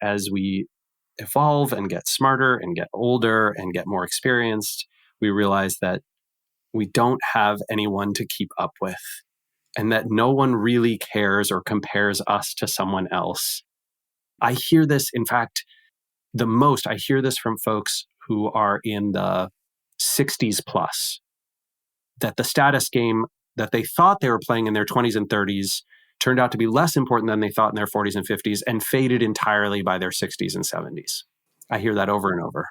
as we evolve and get smarter and get older and get more experienced, we realize that we don't have anyone to keep up with and that no one really cares or compares us to someone else. I hear this, in fact, I hear this from folks who are in the 60s plus, that the status game that they thought they were playing in their 20s and 30s turned out to be less important than they thought in their 40s and 50s and faded entirely by their 60s and 70s. I hear that over and over.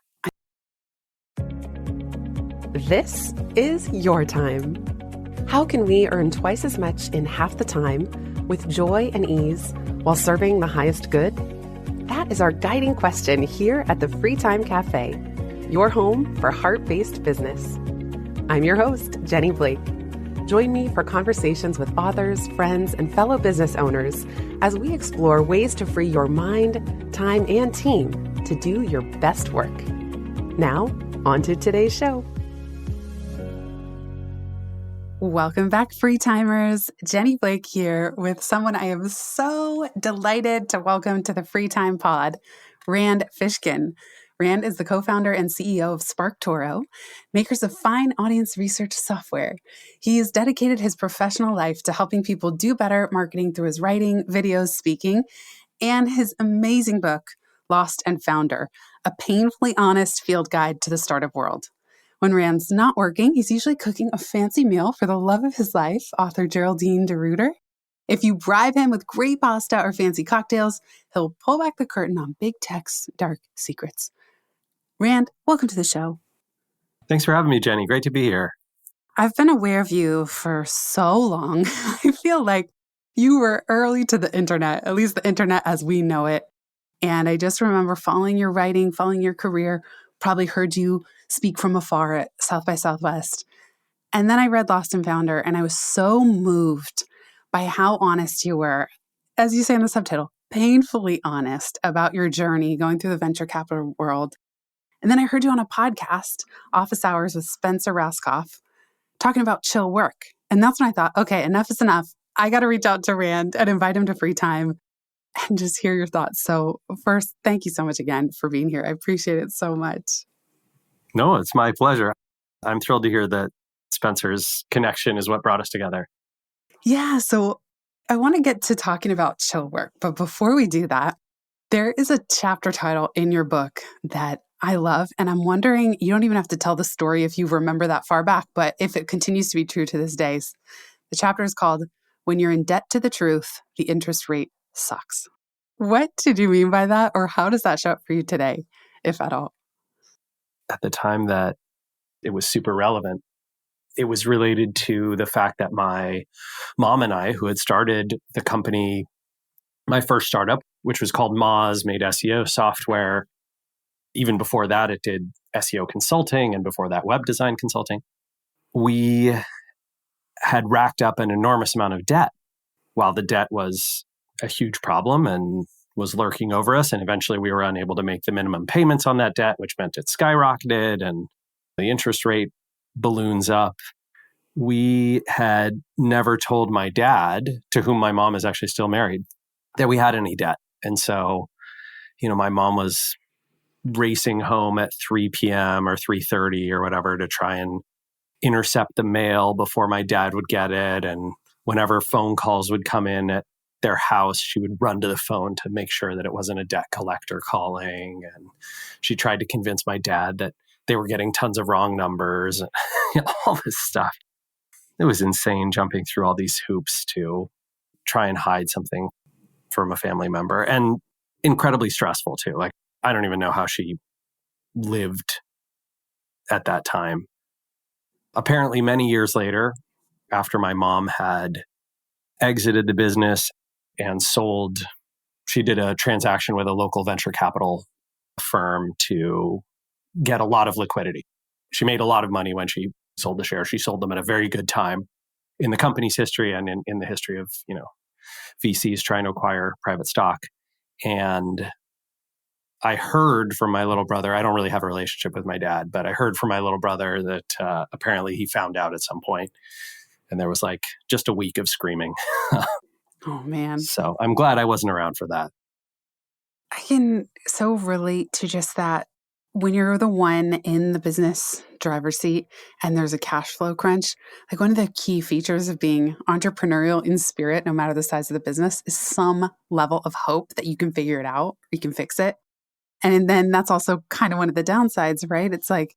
This is your time. How can we earn twice as much in half the time with joy and ease while serving the highest good? That is our guiding question here at the Free Time Cafe, your home for heart-based business. I'm your host, Jenny Blake. Join me for conversations with authors, friends, and fellow business owners as we explore ways to free your mind, time, and team to do your best work. Now, on to today's show. Welcome back, Free Timers. Jenny Blake here with someone I am so delighted to welcome to the Free Time Pod, Rand Fishkin. Rand is the co-founder and CEO of SparkToro, makers of fine audience research software. He has dedicated his professional life to helping people do better marketing through his writing, videos, speaking, and his amazing book, Lost and Founder, a painfully honest field guide to the startup world. When Rand's not working, he's usually cooking a fancy meal for the love of his life, author Geraldine DeRuiter. If you bribe him with great pasta or fancy cocktails, he'll pull back the curtain on big tech's dark secrets. Rand, welcome to the show. Thanks for having me, Jenny. Great to be here. I've been aware of you for so long. I feel like you were early to the internet, at least the internet as we know it. And I just remember following your writing, following your career, probably heard you speak from afar at South by Southwest. And then I read Lost and Founder, and I was so moved by how honest you were, as you say in the subtitle, painfully honest about your journey going through the venture capital world. And then I heard you on a podcast, Office Hours with Spencer Raskoff, talking about chill work. And that's when I thought, okay, enough is enough. I got to reach out to Rand and invite him to Free Time and just hear your thoughts. So first, thank you so much again for being here. I appreciate it so much. No, it's my pleasure. I'm thrilled to hear that Spencer's connection is what brought us together. Yeah, so I want to get to talking about chill work. But before we do that, there is a chapter title in your book that I love. And I'm wondering, you don't even have to tell the story if you remember that far back, but if it continues to be true to this day. The chapter is called, When You're in Debt to the Truth, the Interest Rate Sucks. What did you mean by that? Or how does that show up for you today, if at all? At the time that it was super relevant, it was related to the fact that my mom and I, who had started the company, my first startup, which was called Moz, made SEO software. Even before that, it did SEO consulting, and before that, web design consulting. We had racked up an enormous amount of debt, while the debt was a huge problem and was lurking over us. And eventually we were unable to make the minimum payments on that debt, which meant it skyrocketed and the interest rate balloons up. We had never told my dad, to whom my mom is actually still married, that we had any debt. And so, my mom was racing home at 3 p.m. or 3:30 or whatever to try and intercept the mail before my dad would get it. And whenever phone calls would come in at their house, she would run to the phone to make sure that it wasn't a debt collector calling. And she tried to convince my dad that they were getting tons of wrong numbers, and all this stuff. It was insane, jumping through all these hoops to try and hide something from a family member, and incredibly stressful too. Like, I don't even know how she lived at that time. Apparently, many years later, after my mom had exited the business and sold, she did a transaction with a local venture capital firm to get a lot of liquidity. She made a lot of money when she sold the shares. She sold them at a very good time in the company's history and in the history of, VCs trying to acquire private stock. And I heard from my little brother, I don't really have a relationship with my dad, but I heard from my little brother that apparently he found out at some point, and there was like just a week of screaming. Oh, man. So I'm glad I wasn't around for that. I can so relate to just that when you're the one in the business driver's seat and there's a cash flow crunch, like one of the key features of being entrepreneurial in spirit, no matter the size of the business, is some level of hope that you can figure it out, you can fix it. And then that's also kind of one of the downsides, right? It's like,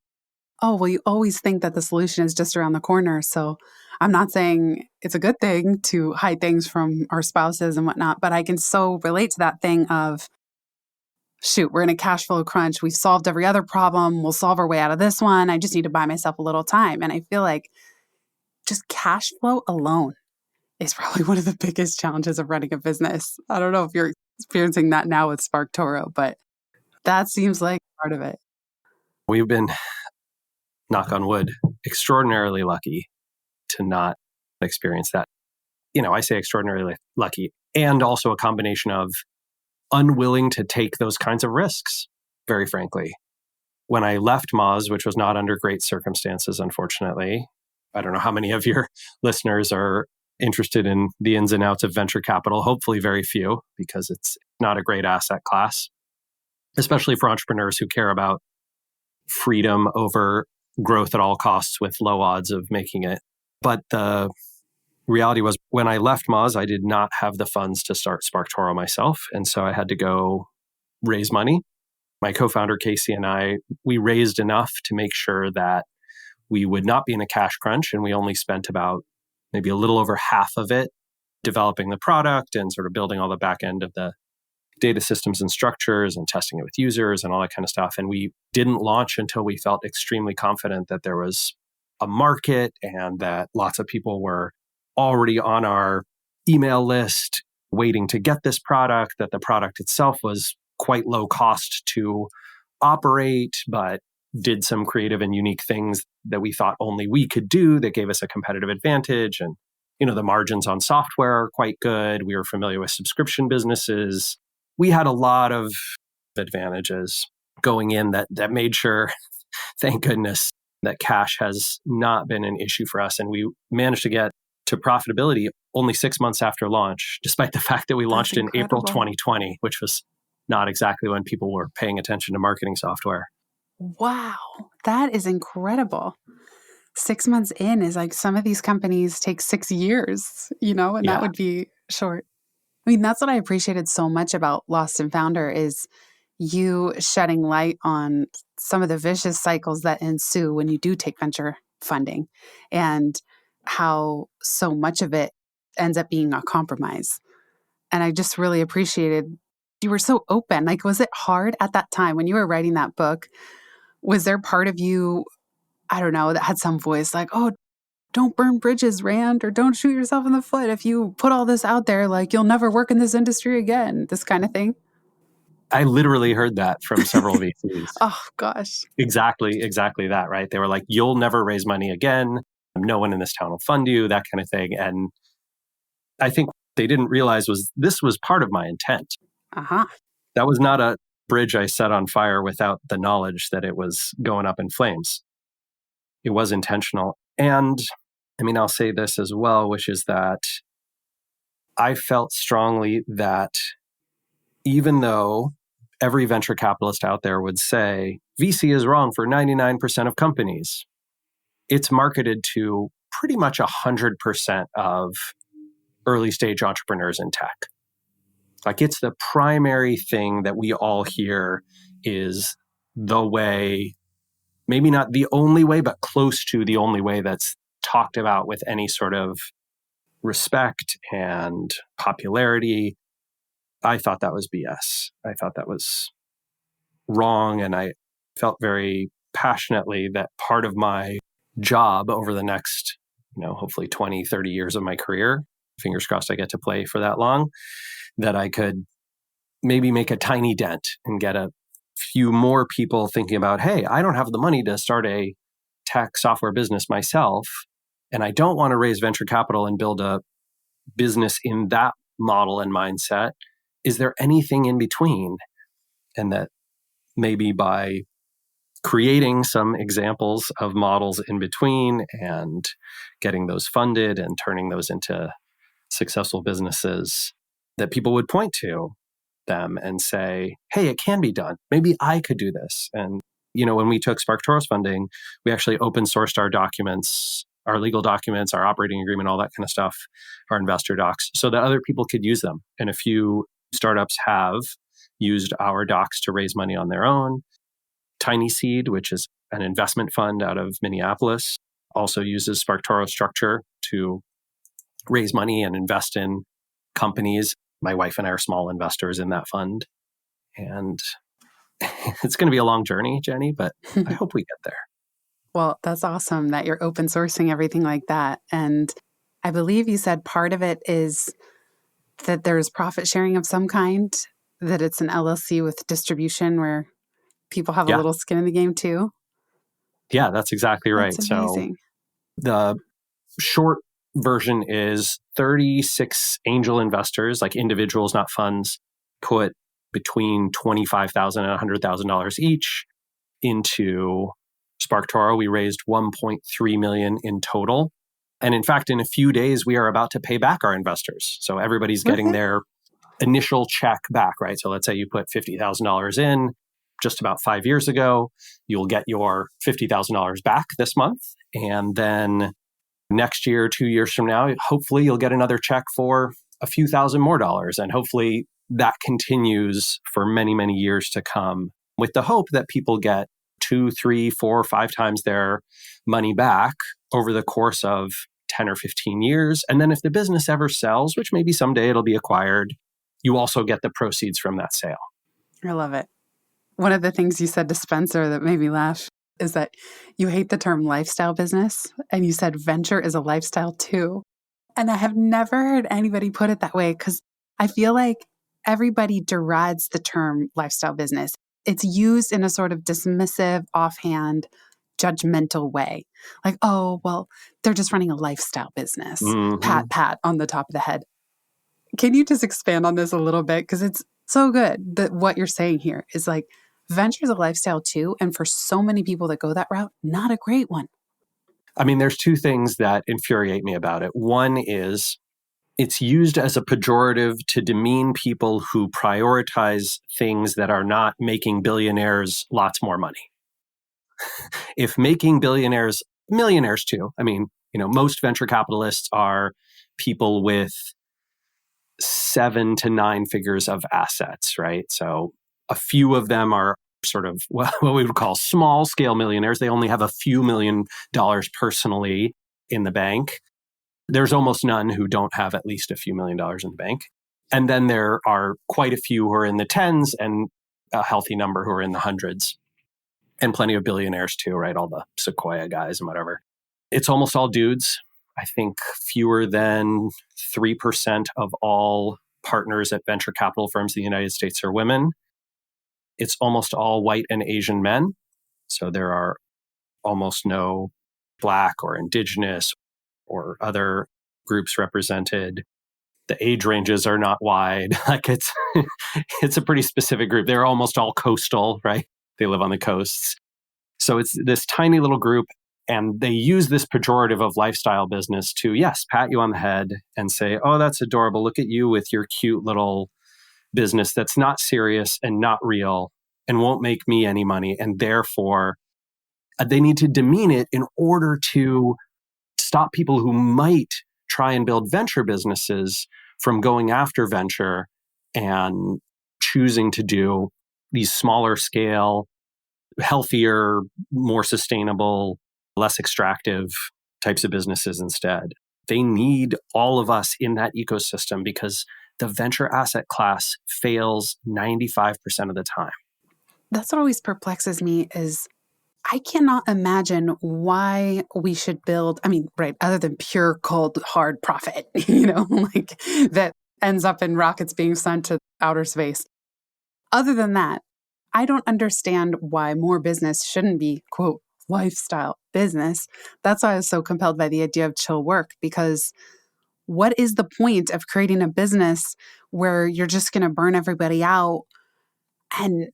oh, well, you always think that the solution is just around the corner. So I'm not saying it's a good thing to hide things from our spouses and whatnot, but I can so relate to that thing of, shoot, we're in a cash flow crunch. We've solved every other problem. We'll solve our way out of this one. I just need to buy myself a little time. And I feel like just cash flow alone is probably one of the biggest challenges of running a business. I don't know if you're experiencing that now with SparkToro, but that seems like part of it. We've been, knock on wood, extraordinarily lucky to not experience that. I say extraordinarily lucky, and also a combination of unwilling to take those kinds of risks, very frankly. When I left Moz, which was not under great circumstances, unfortunately, I don't know how many of your listeners are interested in the ins and outs of venture capital. Hopefully very few, because it's not a great asset class, especially for entrepreneurs who care about freedom over growth at all costs with low odds of making it. But the reality was, when I left Moz, I did not have the funds to start SparkToro myself. And so I had to go raise money. My co-founder, Casey, and I, we raised enough to make sure that we would not be in a cash crunch. And we only spent about maybe a little over half of it developing the product and sort of building all the back end of the data systems and structures and testing it with users and all that kind of stuff. And we didn't launch until we felt extremely confident that there was a market and that lots of people were already on our email list waiting to get this product, that the product itself was quite low cost to operate, but did some creative and unique things that we thought only we could do that gave us a competitive advantage. And, the margins on software are quite good. We were familiar with subscription businesses. We had a lot of advantages going in that made sure, thank goodness, that cash has not been an issue for us. And we managed to get to profitability only 6 months after launch, despite the fact that we launched in April 2020, which was not exactly when people were paying attention to marketing software. Wow, that is incredible. 6 months in is like some of these companies take 6 years, and that would be short. I mean, that's what I appreciated so much about Lost and Founder is you shedding light on some of the vicious cycles that ensue when you do take venture funding and how so much of it ends up being a compromise. And I just really appreciated you were so open. Like, was it hard at that time when you were writing that book? Was there part of you, I don't know, that had some voice like, oh, don't burn bridges, Rand, or don't shoot yourself in the foot. If you put all this out there, like you'll never work in this industry again, this kind of thing? I literally heard that from several VCs. Oh, gosh. Exactly that, right? They were like, you'll never raise money again. No one in this town will fund you, that kind of thing. And I think what they didn't realize this was part of my intent. Uh-huh. That was not a bridge I set on fire without the knowledge that it was going up in flames. It was intentional. And I'll say this as well, which is that I felt strongly that even though every venture capitalist out there would say VC is wrong for 99% of companies, it's marketed to pretty much 100% of early stage entrepreneurs in tech. Like, it's the primary thing that we all hear is the way, maybe not the only way, but close to the only way that's talked about with any sort of respect and popularity. I thought that was BS. I thought that was wrong. And I felt very passionately that part of my job over the next, hopefully 20, 30 years of my career, fingers crossed I get to play for that long, that I could maybe make a tiny dent and get a few more people thinking about, hey, I don't have the money to start a tech software business myself, and I don't want to raise venture capital and build a business in that model and mindset. Is there anything in between? And that maybe by creating some examples of models in between and getting those funded and turning those into successful businesses that people would point to, them and say, hey, it can be done. Maybe I could do this. And, when we took SparkToro's funding, we actually open sourced our documents, our legal documents, our operating agreement, all that kind of stuff, our investor docs, so that other people could use them. And a few startups have used our docs to raise money on their own. Tiny Seed, which is an investment fund out of Minneapolis, also uses SparkToro structure to raise money and invest in companies. My wife and I are small investors in that fund. And it's going to be a long journey, Jenny, but I hope we get there. Well, that's awesome that you're open sourcing everything like that. And I believe you said part of it is that there's profit sharing of some kind, that it's an LLC with distribution where people have a little skin in the game too. Yeah, that's exactly right. That's amazing. So the short version is 36 angel investors, like individuals, not funds, put between $25,000 and $100,000 each into SparkToro. We raised $1.3 million in total. And in fact, in a few days, we are about to pay back our investors. So everybody's getting their initial check back, right? So let's say you put $50,000 in just about 5 years ago, you'll get your $50,000 back this month. And then next year, 2 years from now, hopefully you'll get another check for a few thousand more dollars. And hopefully that continues for many, many years to come, with the hope that people get 2, 3, 4, 5 times their money back over the course of 10 or 15 years. And then if the business ever sells, which maybe someday it'll be acquired, you also get the proceeds from that sale. I love it. One of the things you said to Spencer that made me laugh is that you hate the term lifestyle business, and you said venture is a lifestyle too. And I have never heard anybody put it that way, because I feel like everybody derides the term lifestyle business. It's used in a sort of dismissive, offhand, judgmental way. Like, oh, well, they're just running a lifestyle business. Mm-hmm. Pat on the top of the head. Can you just expand on this a little bit? Because it's so good that what you're saying here is like, venture is a lifestyle too. And for so many people that go that route, not a great one. I mean, there's two things that infuriate me about it. One is it's used as a pejorative to demean people who prioritize things that are not making billionaires lots more money. If making billionaires, millionaires too, I mean, most venture capitalists are people with 7 to 9 figures of assets, right? So a few of them are sort of what we would call small scale millionaires. They only have a few $1 million personally in the bank. There's almost none who don't have at least a few $1 million in the bank. And then there are quite a few who are in the tens and a healthy number who are in the hundreds. And plenty of billionaires too, right? All the Sequoia guys and whatever. It's almost all dudes. I think fewer than 3% of all partners at venture capital firms in the United States are women. It's almost all white and Asian men. So there are almost no Black or Indigenous or other groups represented. The age ranges are not wide. Like it's a pretty specific group. They're almost all coastal, right? They live on the coasts. So it's this tiny little group. And they use this pejorative of lifestyle business to, yes, pat you on the head and say, oh, that's adorable. Look at you with your cute little business that's not serious and not real and won't make me any money. And therefore, they need to demean it in order to stop people who might try and build venture businesses from going after venture and choosing to do these smaller scale, healthier, more sustainable, less extractive types of businesses instead. They need all of us in that ecosystem because the venture asset class fails 95% of the time. That's what always perplexes me is I cannot imagine why we should build, right, other than pure, cold, hard profit, like that ends up in rockets being sent to outer space. Other than that, I don't understand why more business shouldn't be, quote, lifestyle business. That's why I was so compelled by the idea of chill work, because what is the point of creating a business where you're just going to burn everybody out and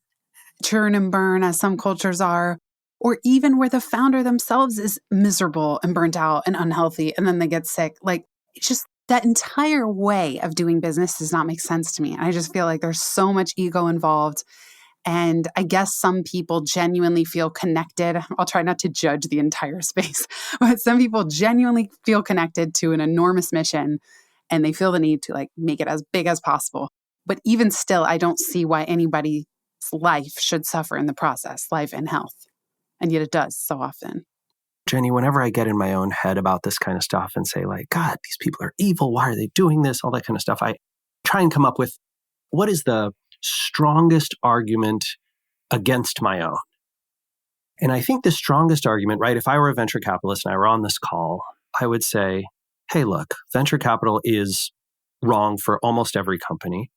churn and burn, as some cultures are, or even where the founder themselves is miserable and burnt out and unhealthy and then they get sick? Like, That entire way of doing business does not make sense to me. I just feel like there's so much ego involved. And I guess some people genuinely feel connected. I'll try not to judge the entire space, but some people genuinely feel connected to an enormous mission and they feel the need to like make it as big as possible. But even still, I don't see why anybody's life should suffer in the process, life and health. And yet it does so often. Jenny, whenever I get in my own head about this kind of stuff and say like, God, these people are evil. Why are they doing this? All that kind of stuff. I try and come up with what is the strongest argument against my own. And I think the strongest argument, right, if I were a venture capitalist and I were on this call, I would say, hey, look, venture capital is wrong for almost every company.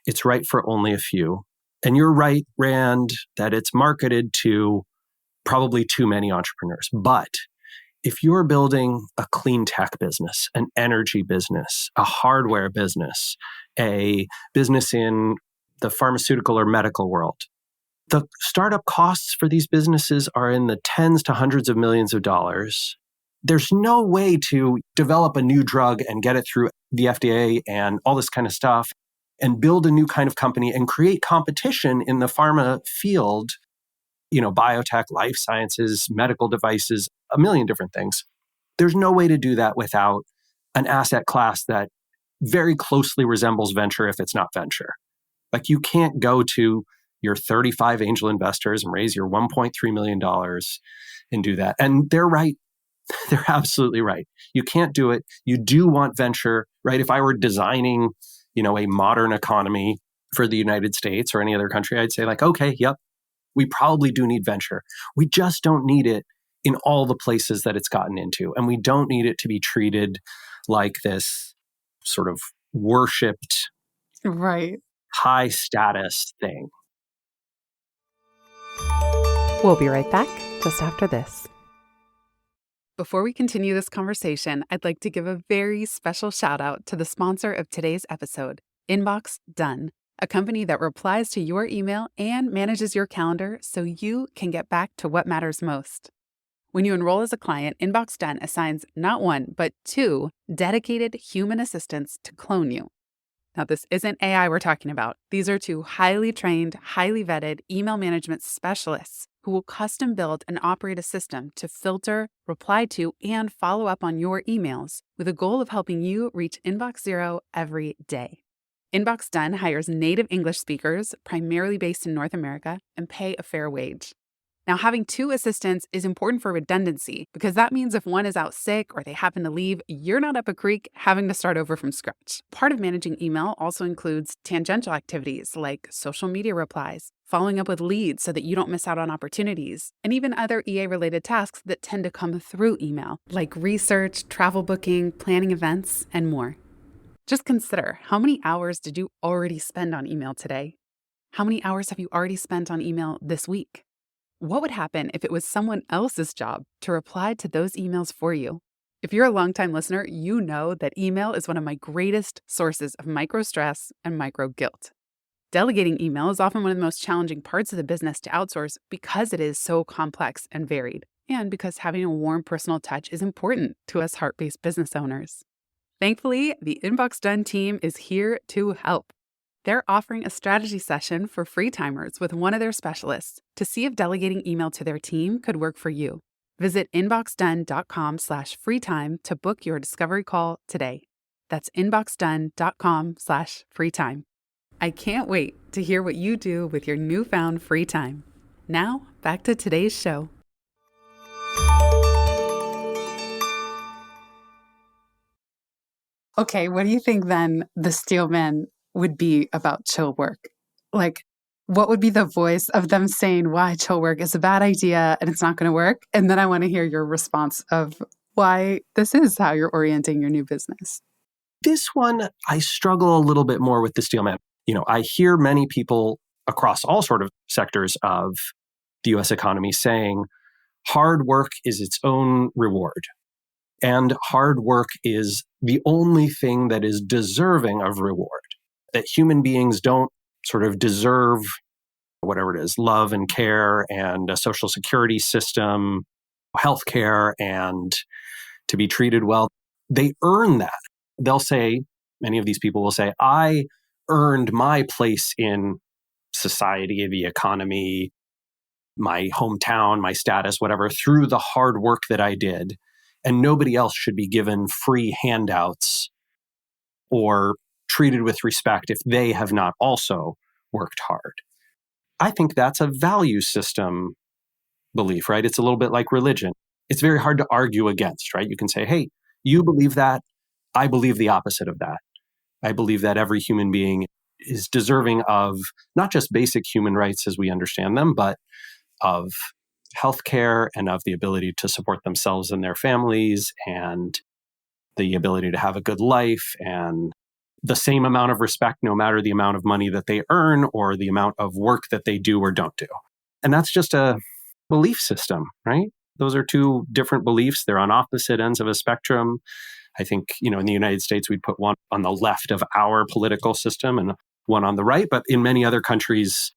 It's right for only a few. And you're right, Rand, that it's marketed to probably too many entrepreneurs. But if you're building a clean tech business, an energy business, a hardware business, a business in the pharmaceutical or medical world, the startup costs for these businesses are in the tens to hundreds of millions of dollars. There's no way to develop a new drug and get it through the FDA and all this kind of stuff and build a new kind of company and create competition in the pharma field, biotech, life sciences, medical devices, a million different things. There's no way to do that without an asset class that very closely resembles venture if it's not venture. Like you can't go to your 35 angel investors and raise your $1.3 million and do that. And they're right. They're absolutely right. You can't do it. You do want venture, right? If I were designing, a modern economy for the United States or any other country, I'd say like, okay, yep, we probably do need venture. We just don't need it in all the places that it's gotten into. And we don't need it to be treated like this sort of worshipped, Right. high status thing. We'll be right back just after this. Before we continue this conversation, I'd like to give a very special shout out to the sponsor of today's episode, Inbox Done, a company that replies to your email and manages your calendar so you can get back to what matters most. When you enroll as a client, Inbox Done assigns not one, but 2 dedicated human assistants to clone you. Now, this isn't AI we're talking about. These are 2 highly trained, highly vetted email management specialists who will custom build and operate a system to filter, reply to, and follow up on your emails with a goal of helping you reach Inbox Zero every day. Inbox Done hires native English speakers, primarily based in North America, and pay a fair wage. Now, having 2 assistants is important for redundancy because that means if one is out sick or they happen to leave, you're not up a creek having to start over from scratch. Part of managing email also includes tangential activities like social media replies, following up with leads so that you don't miss out on opportunities, and even other EA-related tasks that tend to come through email, like research, travel booking, planning events, and more. Just consider, how many hours did you already spend on email today? How many hours have you already spent on email this week? What would happen if it was someone else's job to reply to those emails for you? If you're a longtime listener, you know that email is one of my greatest sources of micro stress and micro guilt. Delegating email is often one of the most challenging parts of the business to outsource because it is so complex and varied, and because having a warm personal touch is important to us heart-based business owners. Thankfully, the Inbox Done team is here to help. They're offering a strategy session for free timers with one of their specialists to see if delegating email to their team could work for you. Visit inboxdone.com/freetime to book your discovery call today. That's inboxdone.com/freetime. I can't wait to hear what you do with your newfound free time. Now, back to today's show. Okay, what do you think then the Steelman would be about chill work? Like, what would be the voice of them saying why chill work is a bad idea and it's not going to work? And then I want to hear your response of why this is how you're orienting your new business. This one, I struggle a little bit more with the Steelman. I hear many people across all sort of sectors of the US economy saying hard work is its own reward. And hard work is the only thing that is deserving of reward. That human beings don't sort of deserve whatever it is, love and care and a social security system, healthcare, and to be treated well. They earn that. they'll say, many of these people will say, I earned my place in society, the economy, my hometown, my status, whatever, through the hard work that I did. And nobody else should be given free handouts or treated with respect if they have not also worked hard. I think that's a value system belief, right? It's a little bit like religion. It's very hard to argue against, right? You can say, hey, you believe that. I believe the opposite of that. I believe that every human being is deserving of not just basic human rights as we understand them, but of healthcare and of the ability to support themselves and their families and the ability to have a good life and the same amount of respect, no matter the amount of money that they earn or the amount of work that they do or don't do. And that's just a belief system, right? Those are two different beliefs. They're on opposite ends of a spectrum. I think, in the United States, we'd put one on the left of our political system and one on the right. But in many other countries,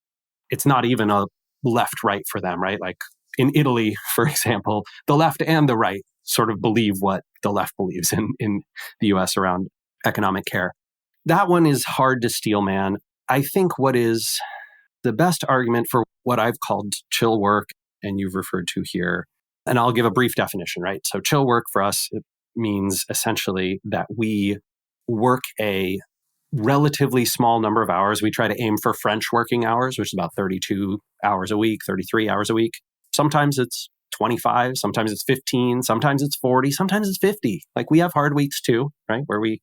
it's not even a left-right for them, right? Like in Italy, for example, the left and the right sort of believe what the left believes in the US around economic care. That one is hard to steal, man. I think what is the best argument for what I've called chill work, and you've referred to here, and I'll give a brief definition, right? So chill work for us, it means essentially that we work a relatively small number of hours. We try to aim for French working hours, which is about 32 hours a week, 33 hours a week. Sometimes it's 25, sometimes it's 15, sometimes it's 40, sometimes it's 50. Like we have hard weeks too, right? Where we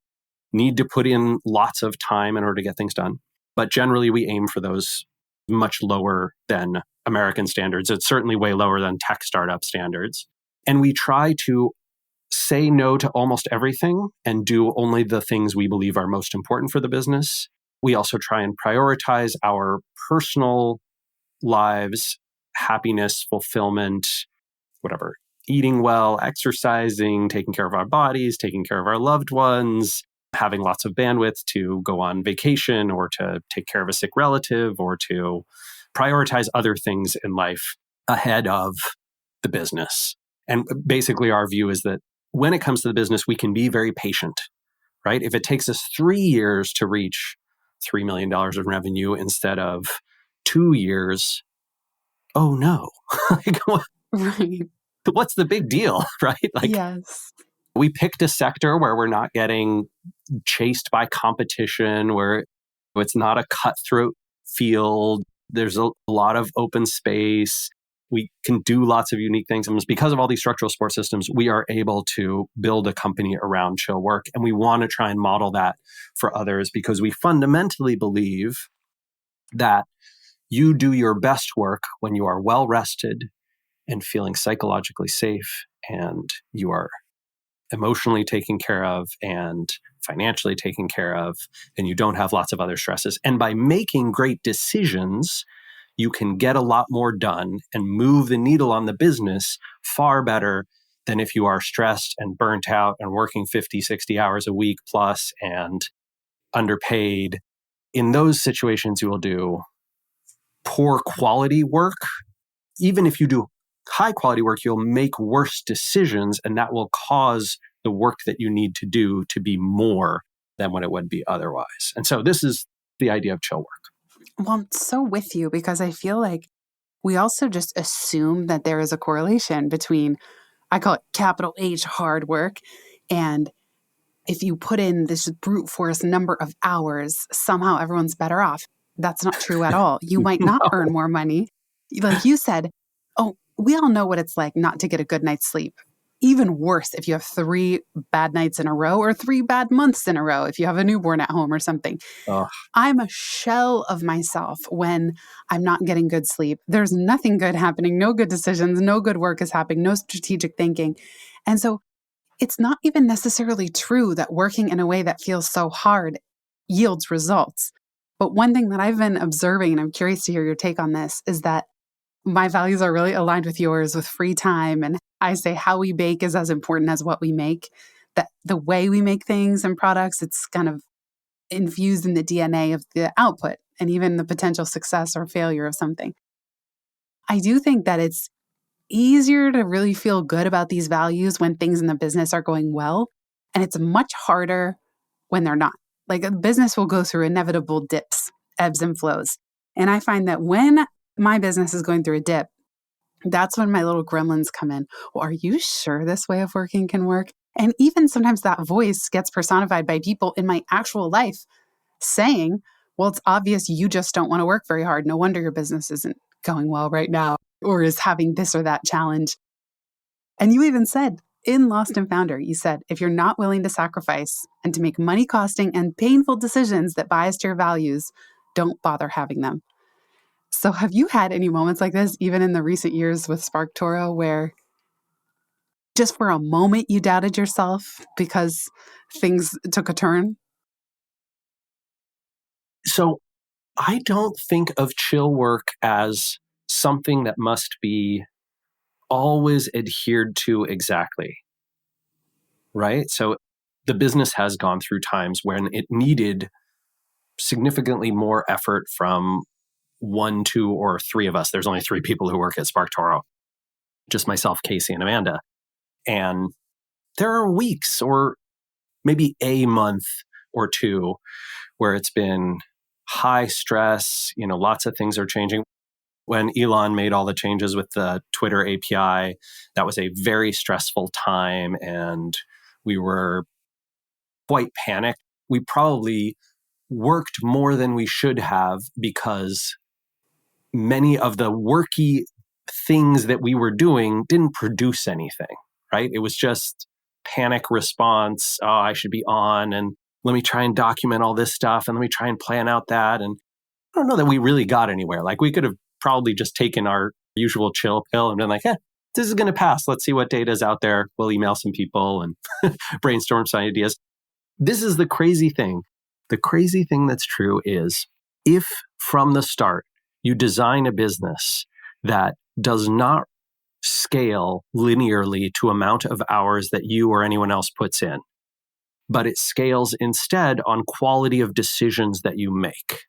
need to put in lots of time in order to get things done. But generally we aim for those much lower than American standards. It's certainly way lower than tech startup standards. And we try to say no to almost everything and do only the things we believe are most important for the business. We also try and prioritize our personal lives, happiness, fulfillment, whatever, eating well, exercising, taking care of our bodies, taking care of our loved ones, having lots of bandwidth to go on vacation or to take care of a sick relative or to prioritize other things in life ahead of the business. And basically our view is that when it comes to the business, we can be very patient, right? If it takes us 3 years to reach $3 million in revenue instead of 2 years, oh no. Right. What's the big deal, right? Yes. We picked a sector where we're not getting chased by competition, where it's not a cutthroat field. There's a lot of open space. We can do lots of unique things. And because of all these structural support systems, we are able to build a company around chill work. And we want to try and model that for others because we fundamentally believe that you do your best work when you are well rested and feeling psychologically safe and you are emotionally taken care of and financially taken care of, and you don't have lots of other stresses. And by making great decisions, you can get a lot more done and move the needle on the business far better than if you are stressed and burnt out and working 50, 60 hours a week plus and underpaid. In those situations, you will do poor quality work. Even if you do high quality work, you'll make worse decisions, and that will cause the work that you need to do to be more than what it would be otherwise. And so this is the idea of chill work. Well, I'm so with you because I feel like we also just assume that there is a correlation between, I call it capital H hard work, and if you put in this brute force number of hours, somehow everyone's better off. That's not true at all. You might not earn more money. Like you said, we all know what it's like not to get a good night's sleep. Even worse if you have 3 bad nights in a row or 3 bad months in a row if you have a newborn at home or something. Oh. I'm a shell of myself when I'm not getting good sleep. There's nothing good happening, no good decisions, no good work is happening, no strategic thinking. And so it's not even necessarily true that working in a way that feels so hard yields results. But one thing that I've been observing, and I'm curious to hear your take on this, is that my values are really aligned with yours with free time. And I say how we bake is as important as what we make. That the way we make things and products, it's kind of infused in the DNA of the output and even the potential success or failure of something. I do think that it's easier to really feel good about these values when things in the business are going well. And it's much harder when they're not. Like a business will go through inevitable dips, ebbs and flows. And I find that when my business is going through a dip, that's when my little gremlins come in. Well, are you sure this way of working can work? And even sometimes that voice gets personified by people in my actual life saying, well, it's obvious you just don't want to work very hard. No wonder your business isn't going well right now or is having this or that challenge. And you even said in Lost and Founder, you said, if you're not willing to sacrifice and to make money costing and painful decisions that bias to your values, don't bother having them. So have you had any moments like this, even in the recent years with SparkToro, where just for a moment you doubted yourself because things took a turn? So I don't think of chill work as something that must be always adhered to exactly, right? So the business has gone through times when it needed significantly more effort from one, two, or three of us. There's only three people who work at SparkToro, just myself, Casey, and Amanda. And there are weeks or maybe a month or two where it's been high stress, lots of things are changing. When Elon made all the changes with the Twitter API, that was a very stressful time and we were quite panicked. We probably worked more than we should have because many of the worky things that we were doing didn't produce anything, right? It was just panic response. Oh, I should be on and let me try and document all this stuff and let me try and plan out that. And I don't know that we really got anywhere. Like we could have probably just taken our usual chill pill and been like, this is going to pass. Let's see what data is out there. We'll email some people and brainstorm some ideas. This is the crazy thing. The crazy thing that's true is if from the start you design a business that does not scale linearly to amount of hours that you or anyone else puts in, but it scales instead on quality of decisions that you make.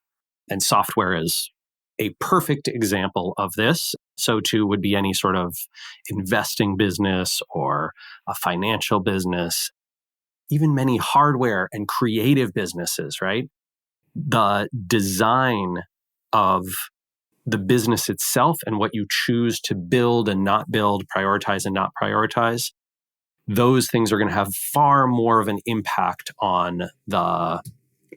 And software is a perfect example of this. So too would be any sort of investing business or a financial business, even many hardware and creative businesses, right? The design of the business itself and what you choose to build and not build, prioritize and not prioritize, those things are going to have far more of an impact on the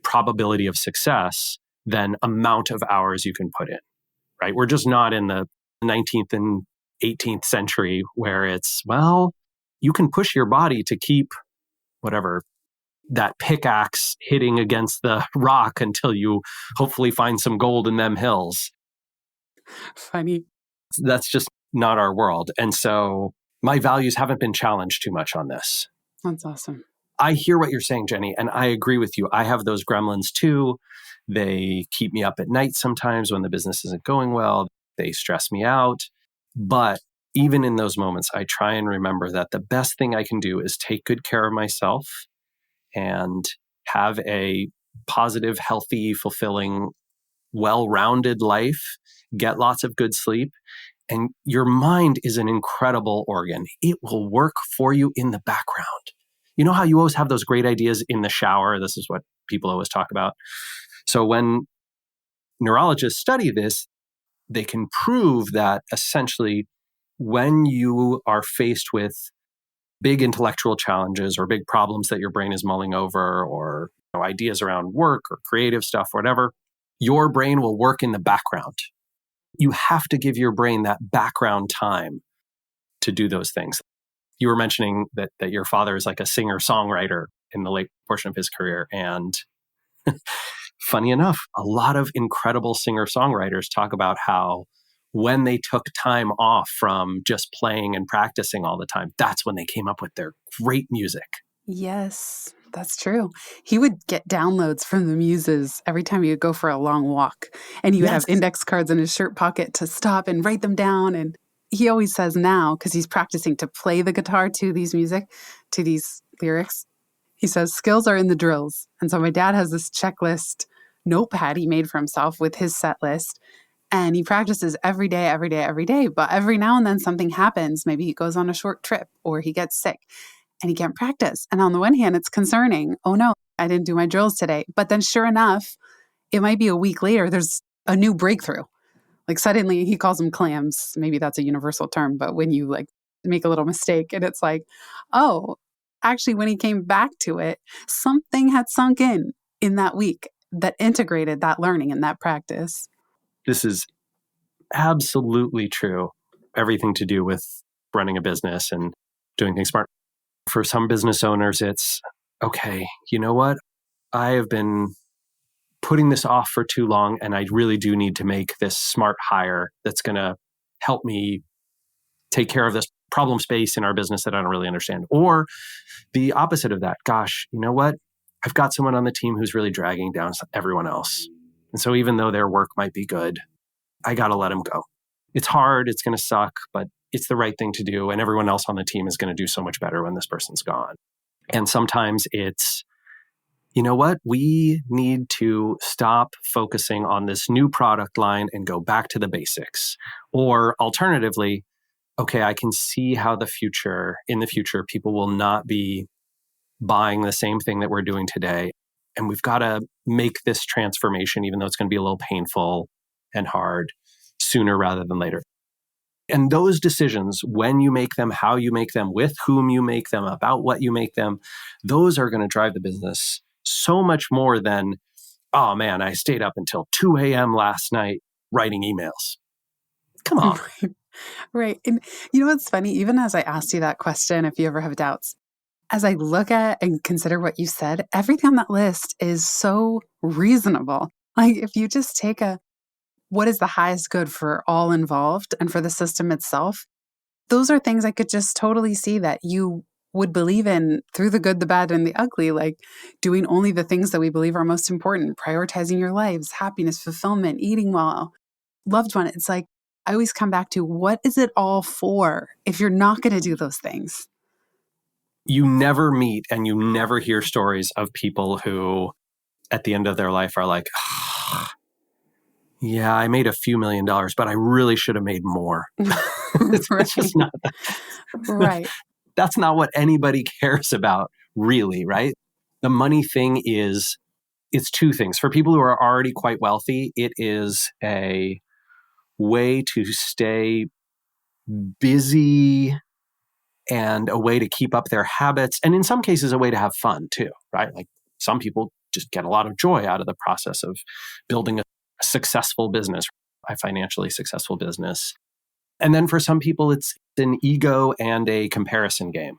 probability of success than amount of hours you can put in, right? We're just not in the 19th and 18th century where it's, well, you can push your body to keep whatever, that pickaxe hitting against the rock until you hopefully find some gold in them hills. Funny. That's just not our world. And so my values haven't been challenged too much on this. That's awesome. I hear what you're saying, Jenny, and I agree with you. I have those gremlins too. They keep me up at night sometimes when the business isn't going well. They stress me out. But even in those moments, I try and remember that the best thing I can do is take good care of myself and have a positive, healthy, fulfilling, well-rounded life, get lots of good sleep. And your mind is an incredible organ. It will work for you in the background. You know how you always have those great ideas in the shower? This is what people always talk about. So when neurologists study this, they can prove that essentially when you are faced with big intellectual challenges or big problems that your brain is mulling over or ideas around work or creative stuff, whatever, your brain will work in the background. You have to give your brain that background time to do those things. You were mentioning that your father is like a singer-songwriter in the late portion of his career. And funny enough, a lot of incredible singer-songwriters talk about how when they took time off from just playing and practicing all the time, that's when they came up with their great music. Yes, that's true. He would get downloads from the muses every time he would go for a long walk. And he would have index cards in his shirt pocket to stop and write them down. And he always says now, because he's practicing to play the guitar to these lyrics, he says, skills are in the drills. And so my dad has this checklist notepad he made for himself with his set list. And he practices every day, every day, every day. But every now and then something happens. Maybe he goes on a short trip or he gets sick and he can't practice. And on the one hand, it's concerning. Oh no, I didn't do my drills today. But then sure enough, it might be a week later, there's a new breakthrough. Like suddenly he calls them clams. Maybe that's a universal term, but when you like make a little mistake and it's like, oh, actually when he came back to it, something had sunk in that week that integrated that learning and that practice. This is absolutely true. Everything to do with running a business and doing things smart. For some business owners, it's, okay, you know what? I have been putting this off for too long, and I really do need to make this smart hire that's going to help me take care of this problem space in our business that I don't really understand. Or the opposite of that. Gosh, you know what? I've got someone on the team who's really dragging down everyone else. And so even though their work might be good, I got to let them go. It's hard. It's going to suck, but it's the right thing to do. And everyone else on the team is going to do so much better when this person's gone. And sometimes it's, you know what? We need to stop focusing on this new product line and go back to the basics. Or alternatively, okay, I can see how in the future, people will not be buying the same thing that we're doing today. And we've got to make this transformation, even though it's going to be a little painful and hard, sooner rather than later. And those decisions, when you make them, how you make them, with whom you make them, about what you make them, those are going to drive the business so much more than, oh man, I stayed up until 2 a.m. last night writing emails. Come on. Right. And you know what's funny? Even as I asked you that question, if you ever have doubts, as I look at and consider what you said, everything on that list is so reasonable. Like if you just take what is the highest good for all involved and for the system itself, those are things I could just totally see that you would believe in through the good, the bad, and the ugly, like doing only the things that we believe are most important, prioritizing your lives, happiness, fulfillment, eating well, loved one. It's like, I always come back to what is it all for if you're not going to do those things? You never meet and you never hear stories of people who at the end of their life are like, yeah, I made a few $1 million, but I really should have made more. It's just not that. Right. That's not what anybody cares about, really, right? The money thing it's two things. For people who are already quite wealthy, it is a way to stay busy and a way to keep up their habits. And in some cases, a way to have fun too, right? Like some people just get a lot of joy out of the process of building a successful business, a financially successful business. And then for some people, it's an ego and a comparison game.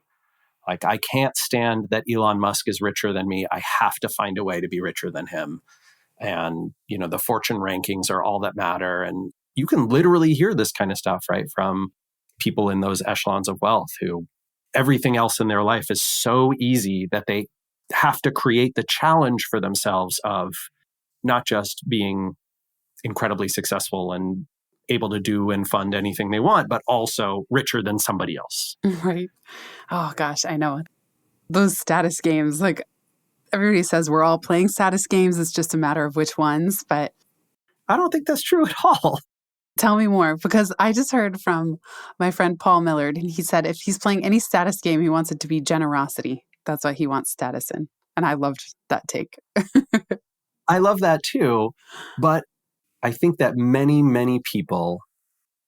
Like, I can't stand that Elon Musk is richer than me. I have to find a way to be richer than him. And, the fortune rankings are all that matter. And you can literally hear this kind of stuff, right, from people in those echelons of wealth who everything else in their life is so easy that they have to create the challenge for themselves of not just being incredibly successful and able to do and fund anything they want, but also richer than somebody else. Right. Oh gosh, I know. Those status games, like everybody says we're all playing status games. It's just a matter of which ones, but I don't think that's true at all. Tell me more, because I just heard from my friend Paul Millard, and he said if he's playing any status game, he wants it to be generosity. That's what he wants status in. And I loved that take. I love that too. But I think that many, many people,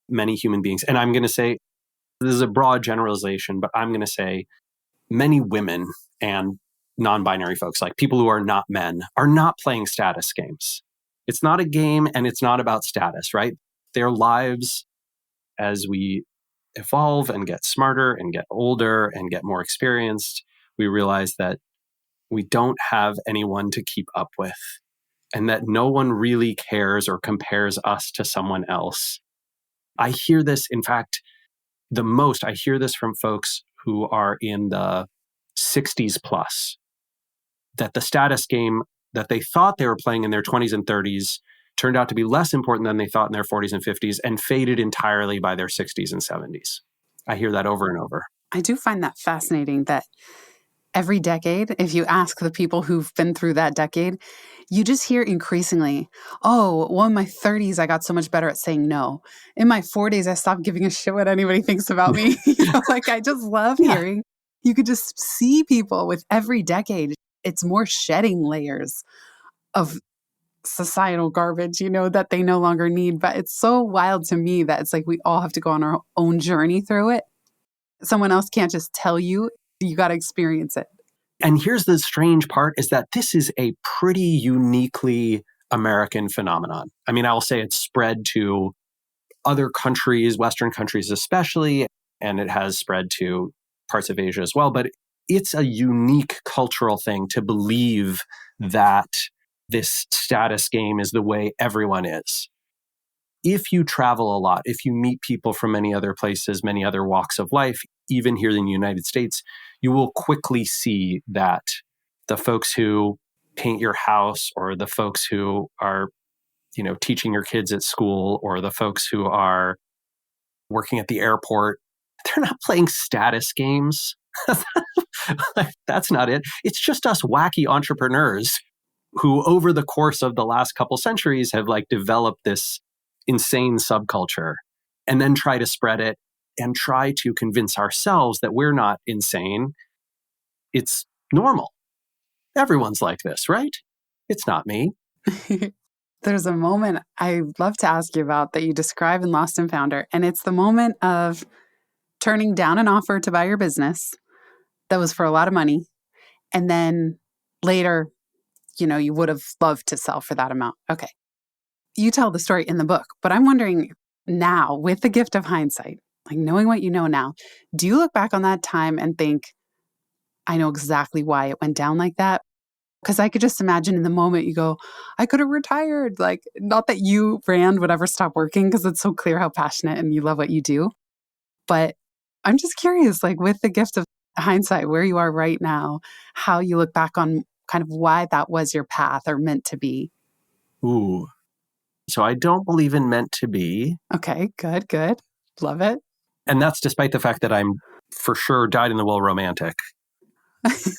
many human beings, and I'm going to say, this is a broad generalization, but I'm going to say many women and non-binary folks, like people who are not men, are not playing status games. It's not a game and it's not about status, right? Their lives, as we evolve and get smarter and get older and get more experienced, we realize that we don't have anyone to keep up with and that no one really cares or compares us to someone else. I hear this, in fact, I hear this from folks who are in the 60s plus, that the status game that they thought they were playing in their 20s and 30s turned out to be less important than they thought in their 40s and 50s and faded entirely by their 60s and 70s. I hear that over and over. I do find that fascinating that every decade, if you ask the people who've been through that decade, you just hear increasingly, oh, well, in my 30s, I got so much better at saying no. In my 40s, I stopped giving a shit what anybody thinks about me. I just love hearing. You could just see people with every decade. it's more shedding layers of societal garbage, that they no longer need. But it's so wild to me that it's like we all have to go on our own journey through it. Someone else can't just tell you, you got to experience it. And here's the strange part is that this is a pretty uniquely American phenomenon. I mean, I will say it's spread to other countries, Western countries especially, and it has spread to parts of Asia as well. But it's a unique cultural thing to believe that this status game is the way everyone is. If you travel a lot, if you meet people from many other places, many other walks of life, even here in the United States, you will quickly see that the folks who paint your house or the folks who are, teaching your kids at school or the folks who are working at the airport, they're not playing status games. That's not it. It's just us wacky entrepreneurs who over the course of the last couple centuries have developed this insane subculture and then try to spread it and try to convince ourselves that we're not insane. It's normal. Everyone's like this, right? It's not me. There's a moment I'd love to ask you about that you describe in Lost and Founder, and it's the moment of turning down an offer to buy your business that was for a lot of money, and then later, you would have loved to sell for that amount. Okay. You tell the story in the book, but I'm wondering now, with the gift of hindsight, knowing what you know now, do you look back on that time and think, I know exactly why it went down like that? Because I could just imagine in the moment you go, I could have retired. Not that you, Rand, would ever stop working, because it's so clear how passionate and you love what you do. But I'm just curious, with the gift of hindsight, where you are right now, how you look back on kind of why that was your path or meant to be. Ooh. So I don't believe in meant to be. Okay, good. Love it. And that's despite the fact that I'm for sure dyed-in-the-wool romantic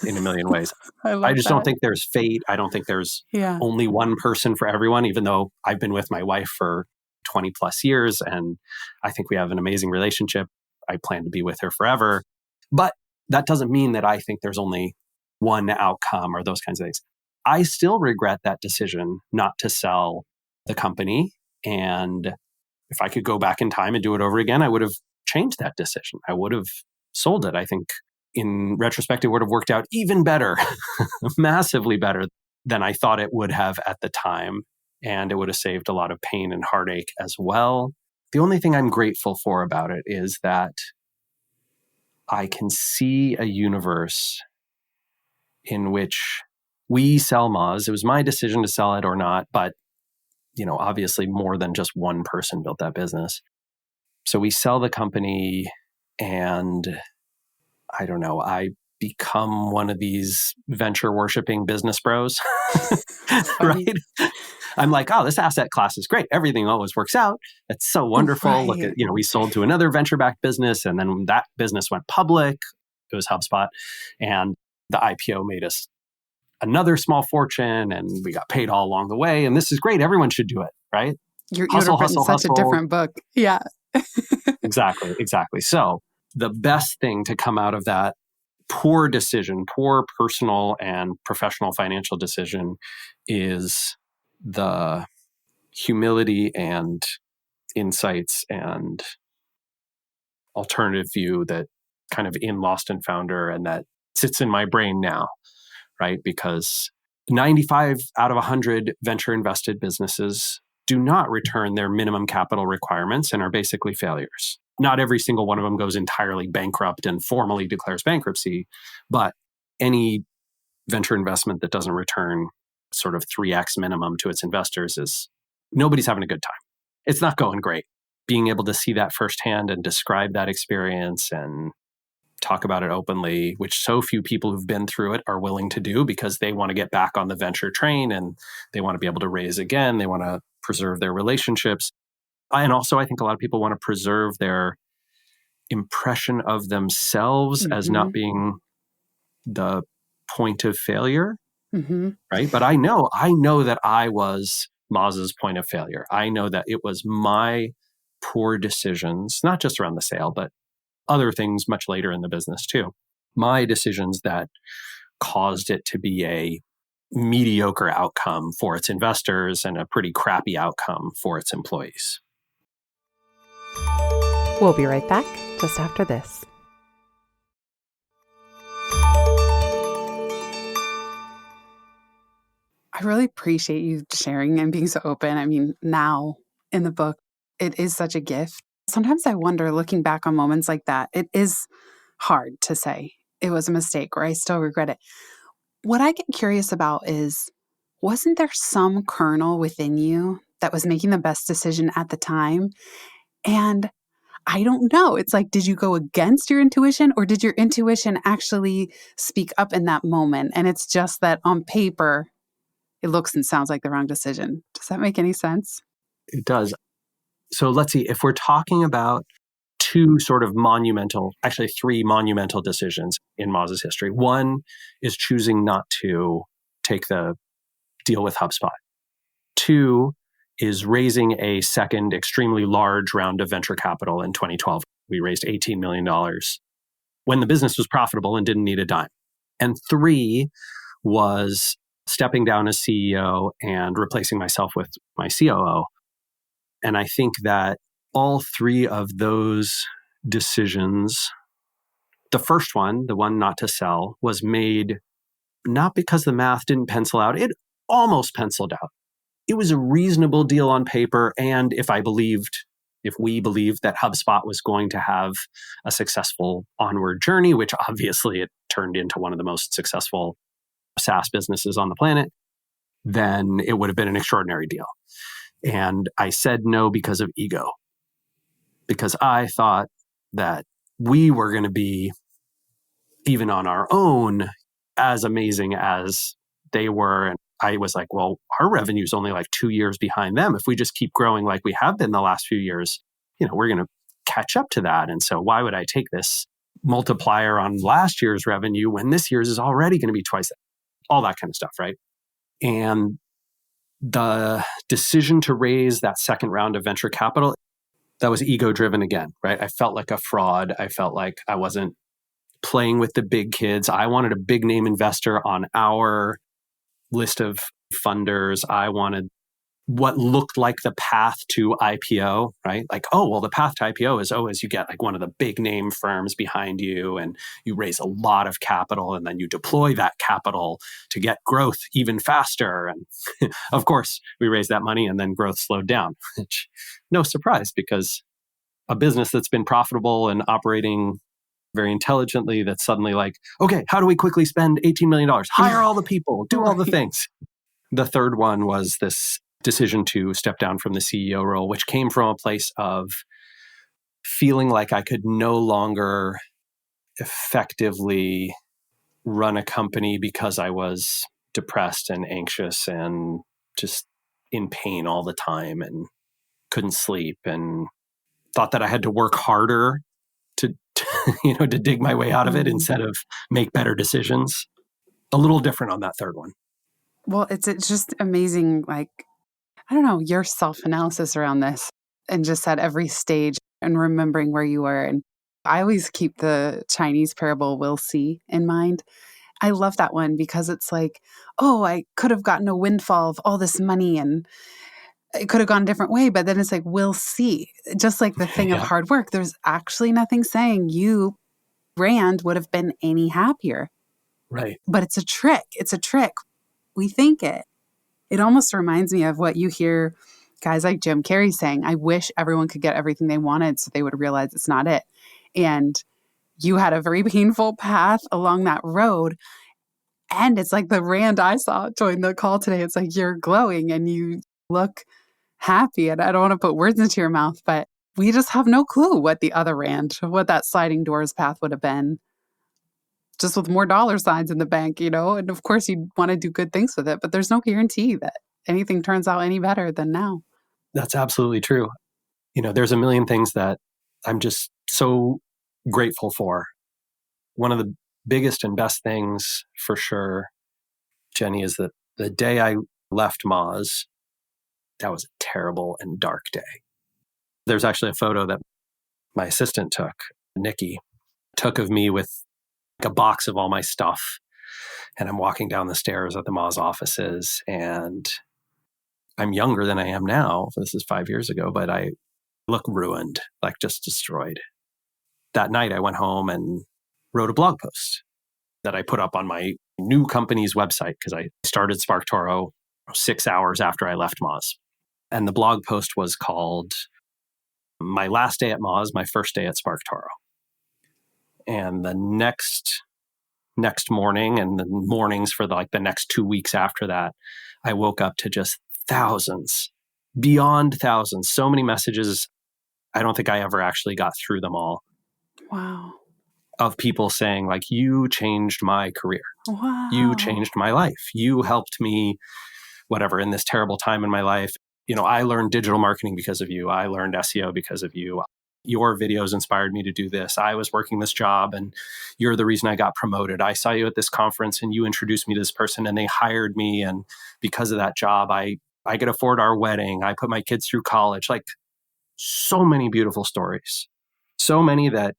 in a million ways. I just don't think there's fate. I don't think there's only one person for everyone, even though I've been with my wife for 20 plus years and I think we have an amazing relationship. I plan to be with her forever. But that doesn't mean that I think there's only one outcome or those kinds of things. I still regret that decision not to sell the company. And if I could go back in time and do it over again, I would have changed that decision. I would have sold it. I think in retrospect, it would have worked out even better, massively better than I thought it would have at the time. And it would have saved a lot of pain and heartache as well. The only thing I'm grateful for about it is that I can see a universe in which we sell Moz. It was my decision to sell it or not, but obviously more than just one person built that business. So we sell the company and I don't know, I become one of these venture worshiping business bros, right? I'm like, oh, this asset class is great. Everything always works out. It's so wonderful. Right. Look at, we sold to another venture-backed business and then that business went public. It was HubSpot. And the IPO made us another small fortune and we got paid all along the way. And this is great. Everyone should do it, right? You would have written such a different book. Yeah. Exactly. So the best thing to come out of that poor decision, poor personal and professional financial decision is the humility and insights and alternative view that kind of in Lost and Founder and that sits in my brain now, right? Because 95 out of 100 venture invested businesses do not return their minimum capital requirements and are basically failures. Not every single one of them goes entirely bankrupt and formally declares bankruptcy, but any venture investment that doesn't return sort of 3x minimum to its investors is nobody's having a good time. It's not going great. Being able to see that firsthand and describe that experience and talk about it openly, which so few people who've been through it are willing to do because they want to get back on the venture train and they want to be able to raise again. They want to preserve their relationships. And also, I think a lot of people want to preserve their impression of themselves as not being the point of failure, right? But I know that I was Moz's point of failure. I know that it was my poor decisions, not just around the sale, but other things much later in the business too. My decisions that caused it to be a mediocre outcome for its investors and a pretty crappy outcome for its employees. We'll be right back just after this. I really appreciate you sharing and being so open. I mean, now in the book, it is such a gift. Sometimes I wonder, looking back on moments like that, it is hard to say it was a mistake or I still regret it. What I get curious about is, wasn't there some kernel within you that was making the best decision at the time? And I don't know. It's like, did you go against your intuition or did your intuition actually speak up in that moment? And it's just that on paper, it looks and sounds like the wrong decision. Does that make any sense? It does. So let's see, if we're talking about two sort of monumental, actually three monumental decisions in Moz's history. One is choosing not to take the deal with HubSpot. Two is raising a second extremely large round of venture capital in 2012. We raised $18 million when the business was profitable and didn't need a dime. And three was stepping down as CEO and replacing myself with my COO. And I think that all three of those decisions, the first one, the one not to sell, was made not because the math didn't pencil out. It almost penciled out. It was a reasonable deal on paper. And if we believed that HubSpot was going to have a successful onward journey, which obviously it turned into one of the most successful SaaS businesses on the planet, then it would have been an extraordinary deal. And I said no because of ego, because I thought that we were going to be, even on our own, as amazing as they were. And I was like, well, our revenue is only like 2 years behind them. If we just keep growing like we have been the last few years, we're going to catch up to that. And so why would I take this multiplier on last year's revenue when this year's is already going to be twice that? All that kind of stuff, right? And the decision to raise that second round of venture capital, that was ego driven again, right? I felt like a fraud. I felt like I wasn't playing with the big kids. I wanted a big name investor on our list of funders. I wanted what looked like the path to IPO, right? Like, oh, well, the path to IPO is always you get like one of the big name firms behind you and you raise a lot of capital and then you deploy that capital to get growth even faster. And of course, we raised that money and then growth slowed down, which no surprise because a business that's been profitable and operating very intelligently, that's suddenly like, okay, how do we quickly spend $18 million? Hire all the people, do all the things. The third one was this decision to step down from the CEO role, which came from a place of feeling like I could no longer effectively run a company because I was depressed and anxious and just in pain all the time and couldn't sleep and thought that I had to work harder to to dig my way out of it instead of make better decisions. A little different on that third one. Well, it's just amazing, like, I don't know, your self-analysis around this and just at every stage and remembering where you were. And I always keep the Chinese parable, we'll see, in mind. I love that one because it's like, oh, I could have gotten a windfall of all this money and it could have gone a different way. But then it's like, we'll see. Just like the thing of hard work, there's actually nothing saying you, Rand, would have been any happier. Right. But it's a trick. It's a trick. We think it. It almost reminds me of what you hear guys like Jim Carrey saying, I wish everyone could get everything they wanted so they would realize it's not it. And you had a very painful path along that road. And it's like the Rand I saw join the call today. It's like you're glowing and you look happy. And I don't want to put words into your mouth, but we just have no clue what the other Rand, what that sliding doors path would have been. Just with more dollar signs in the bank, and of course you'd want to do good things with it, but there's no guarantee that anything turns out any better than now. That's absolutely true. There's a million things that I'm just so grateful for. One of the biggest and best things for sure, Jenny, is that the day I left Moz, that was a terrible and dark day. There's actually a photo that my assistant took, Nikki, took of me with a box of all my stuff. And I'm walking down the stairs at the Moz offices, and I'm younger than I am now. This is 5 years ago, but I look ruined, like just destroyed. That night I went home and wrote a blog post that I put up on my new company's website, because I started SparkToro 6 hours after I left Moz. And the blog post was called My Last Day at Moz, My First Day at SparkToro. And the next morning, and the mornings for the next 2 weeks after that, I woke up to just thousands, beyond thousands, so many messages. I don't think I ever actually got through them all. Wow. Of people saying, like, you changed my career. Wow. You changed my life. You helped me, whatever, in this terrible time in my life. I learned digital marketing because of you. I learned SEO because of you. Your videos inspired me to do this. I was working this job and you're the reason I got promoted. I saw you at this conference and you introduced me to this person and they hired me. And because of that job, I could afford our wedding. I put my kids through college. Like, so many beautiful stories. So many that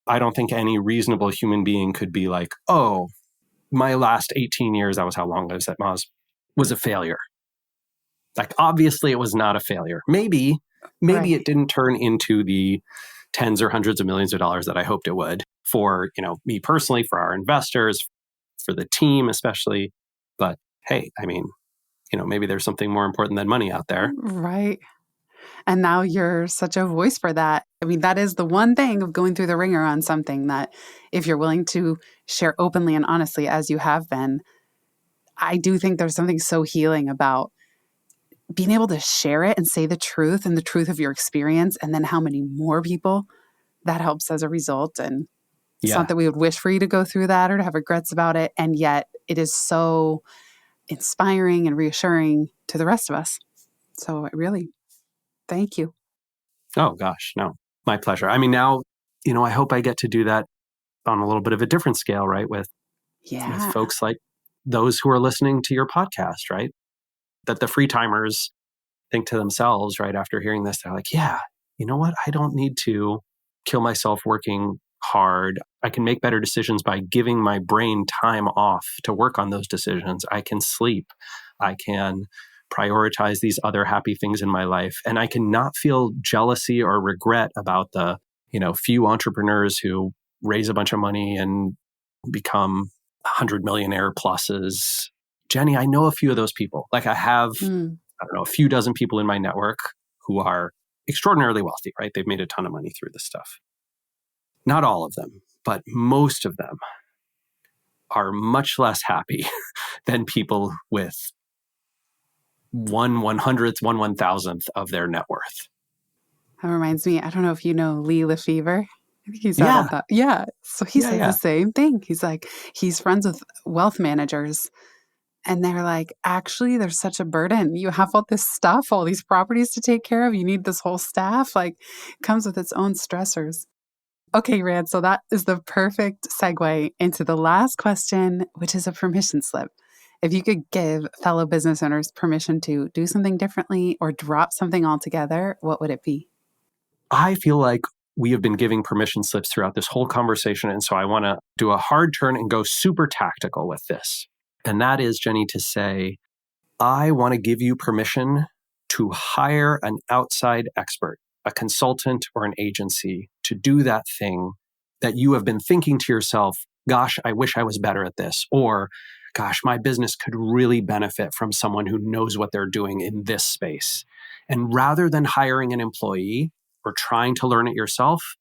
I don't think any reasonable human being could be like, oh, my last 18 years, that was how long I was at Moz, was a failure. Like, obviously it was not a failure. Maybe Right. it didn't turn into the tens or hundreds of millions of dollars that I hoped it would for, me personally, for our investors, for the team especially. But hey, I mean, maybe there's something more important than money out there. Right. And now you're such a voice for that. I mean, that is the one thing of going through the ringer on something that if you're willing to share openly and honestly, as you have been, I do think there's something so healing about being able to share it and say the truth and the truth of your experience, and then how many more people that helps as a result. And it's not Yeah. that we would wish for you to go through that or to have regrets about it. And yet it is so inspiring and reassuring to the rest of us. So I really thank you. Oh gosh, no, my pleasure. I mean, now, I hope I get to do that on a little bit of a different scale, right? With Yeah. folks like those who are listening to your podcast, right? That the free timers think to themselves, right, after hearing this, they're like, yeah, you know what? I don't need to kill myself working hard. I can make better decisions by giving my brain time off to work on those decisions. I can sleep. I can prioritize these other happy things in my life. And I can not feel jealousy or regret about the, few entrepreneurs who raise a bunch of money and become 100 millionaire pluses. Jenny, I know a few of those people. Like, I have, I don't know, a few dozen people in my network who are extraordinarily wealthy, right? They've made a ton of money through this stuff. Not all of them, but most of them are much less happy than people with 1/100th, 1/1000th of their net worth. That reminds me, I don't know if you know Lee Lefevre. I think he's out Yeah. at that. Yeah. So he says Yeah. the same thing. He's like, he's friends with wealth managers. And they're like, actually, there's such a burden. You have all this stuff, all these properties to take care of. You need this whole staff. Like, it comes with its own stressors. Okay, Rand. So that is the perfect segue into the last question, which is a permission slip. If you could give fellow business owners permission to do something differently or drop something altogether, what would it be? I feel like we have been giving permission slips throughout this whole conversation. And so I want to do a hard turn and go super tactical with this. And that is, Jenny, to say, I want to give you permission to hire an outside expert, a consultant or an agency, to do that thing that you have been thinking to yourself, gosh, I wish I was better at this. Or, gosh, my business could really benefit from someone who knows what they're doing in this space. And rather than hiring an employee or trying to learn it yourself,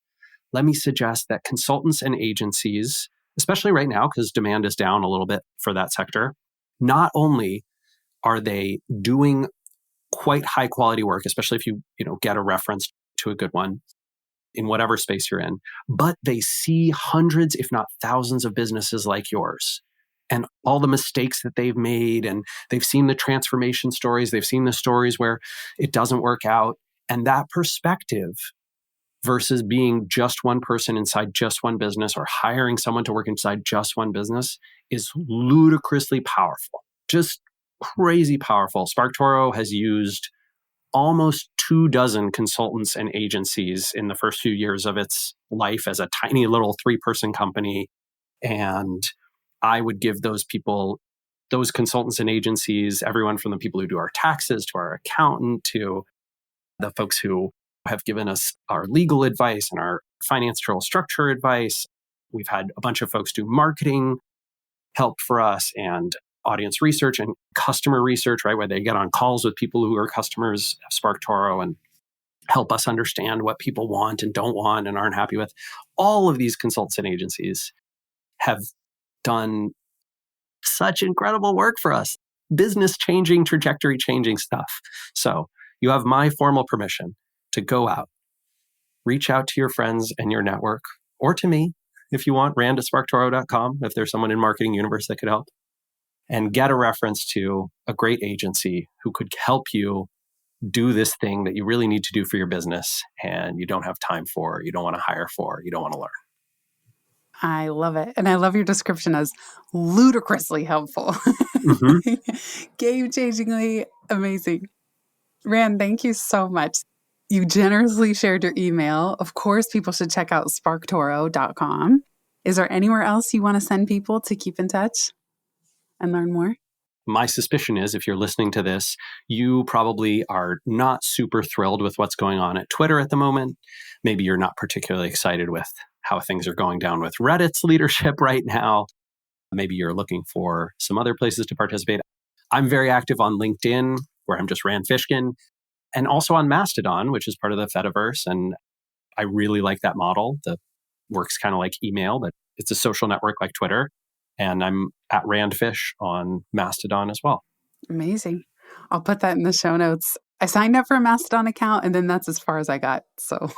let me suggest that consultants and agencies, especially right now, because demand is down a little bit for that sector, not only are they doing quite high quality work, especially if you get a reference to a good one in whatever space you're in, but they see hundreds, if not thousands of businesses like yours and all the mistakes that they've made. And they've seen the transformation stories. They've seen the stories where it doesn't work out. And that perspective versus being just one person inside just one business or hiring someone to work inside just one business is ludicrously powerful. Just crazy powerful. SparkToro has used almost 24 consultants and agencies in the first few years of its life as a tiny little 3-person company. And I would give those people, those consultants and agencies, everyone from the people who do our taxes to our accountant to the folks who have given us our legal advice and our financial structure advice. We've had a bunch of folks do marketing help for us and audience research and customer research, right? Where they get on calls with people who are customers of SparkToro and help us understand what people want and don't want and aren't happy with. All of these consultants and agencies have done such incredible work for us, business changing, trajectory changing stuff. So you have my formal permission to go out, reach out to your friends and your network, or to me, if you want, rand@sparktoro.com, if there's someone in Marketing Universe that could help, and get a reference to a great agency who could help you do this thing that you really need to do for your business and you don't have time for, you don't want to hire for, you don't want to learn. I love it. And I love your description as ludicrously helpful. Mm-hmm. Game-changingly amazing. Rand, thank you so much. You generously shared your email. Of course, people should check out sparktoro.com. Is there anywhere else you want to send people to keep in touch and learn more? My suspicion is if you're listening to this, you probably are not super thrilled with what's going on at Twitter at the moment. Maybe you're not particularly excited with how things are going down with Reddit's leadership right now. Maybe you're looking for some other places to participate. I'm very active on LinkedIn, where I'm just Rand Fishkin, and also on Mastodon, which is part of the Fediverse. And I really like that model. That works kind of like email, but it's a social network like Twitter. And I'm at Randfish on Mastodon as well. Amazing. I'll put that in the show notes. I signed up for a Mastodon account, and then that's as far as I got. So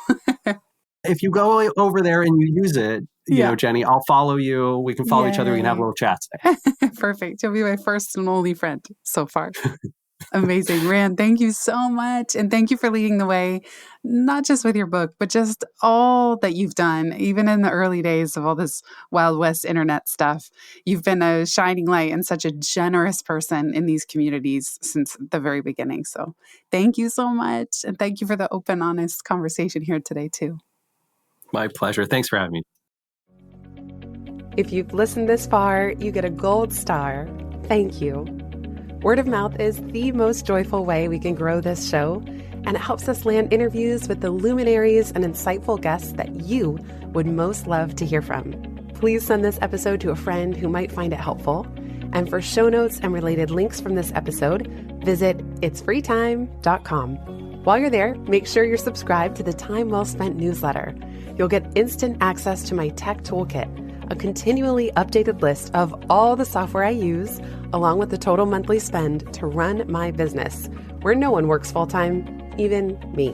if you go over there and you use it, you know, Jenny, I'll follow you. We can follow each other. We can have little chats there. Perfect. You'll be my first and only friend so far. Amazing. Rand, thank you so much. And thank you for leading the way, not just with your book, but just all that you've done, even in the early days of all this Wild West internet stuff. You've been a shining light and such a generous person in these communities since the very beginning. So thank you so much. And thank you for the open, honest conversation here today, too. My pleasure. Thanks for having me. If you've listened this far, you get a gold star. Thank you. Word of mouth is the most joyful way we can grow this show, and it helps us land interviews with the luminaries and insightful guests that you would most love to hear from. Please send this episode to a friend who might find it helpful. And for show notes and related links from this episode, visit itsfreetime.com. While you're there, make sure you're subscribed to the Time Well Spent newsletter. You'll get instant access to my tech toolkit, a continually updated list of all the software I use, along with the total monthly spend to run my business, where no one works full-time, even me.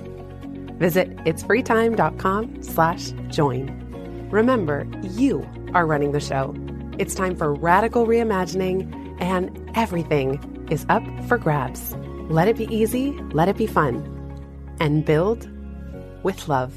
Visit itsfreetime.com/join. Remember, you are running the show. It's time for radical reimagining, and everything is up for grabs. Let it be easy, let it be fun, and build with love.